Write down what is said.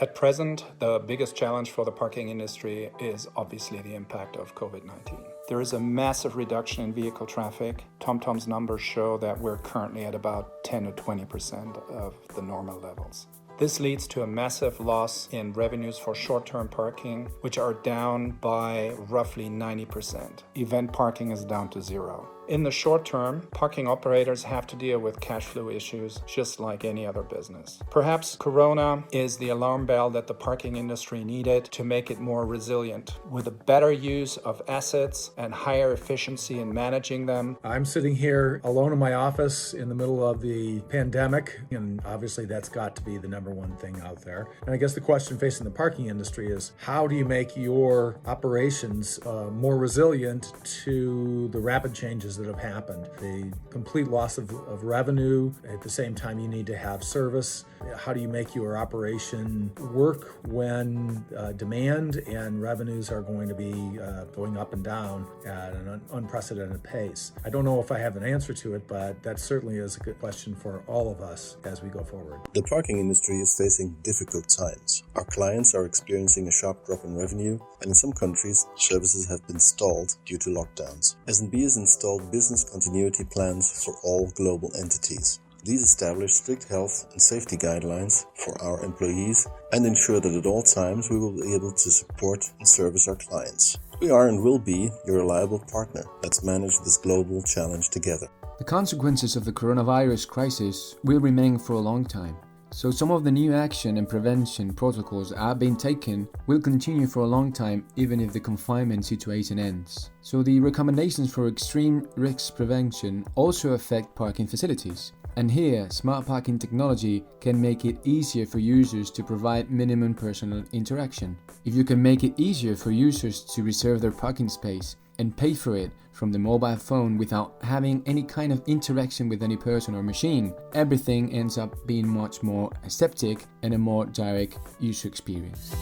At present, the biggest challenge for the parking industry is obviously the impact of COVID-19. There is a massive reduction in vehicle traffic. TomTom's numbers show that we're currently at about 10 to 20% of the normal levels. This leads to a massive loss in revenues for short-term parking, which are down by roughly 90%. Event parking is down to zero. In the short term, parking operators have to deal with cash flow issues just like any other business. Perhaps Corona is the alarm bell that the parking industry needed to make it more resilient. With a better use of assets and higher efficiency in managing them. I'm sitting here alone in my office in the middle of the pandemic, and obviously that's got to be the number one thing out there. And I guess the question facing the parking industry is, how do you make your operations more resilient to the rapid changes that have happened? The complete loss of revenue. At the same time, you need to have service. How do you make your operation work when demand and revenues are going to be going up and down at an unprecedented pace? I don't know if I have an answer to it, but that certainly is a good question for all of us as we go forward. The parking industry is facing difficult times. Our clients are experiencing a sharp drop in revenue, and in some countries, services have been stalled due to lockdowns. S&B has installed business continuity plans for all global entities. These establish strict health and safety guidelines for our employees and ensure that at all times we will be able to support and service our clients. We are and will be your reliable partner. Let's manage this global challenge together. The consequences of the coronavirus crisis will remain for a long time. So some of the new action and prevention protocols that are being taken will continue for a long time even if the confinement situation ends. So the recommendations for extreme risk prevention also affect parking facilities. And here, smart parking technology can make it easier for users to provide minimum personal interaction. If you can make it easier for users to reserve their parking space and pay for it from the mobile phone without having any kind of interaction with any person or machine, everything ends up being much more aseptic and a more direct user experience.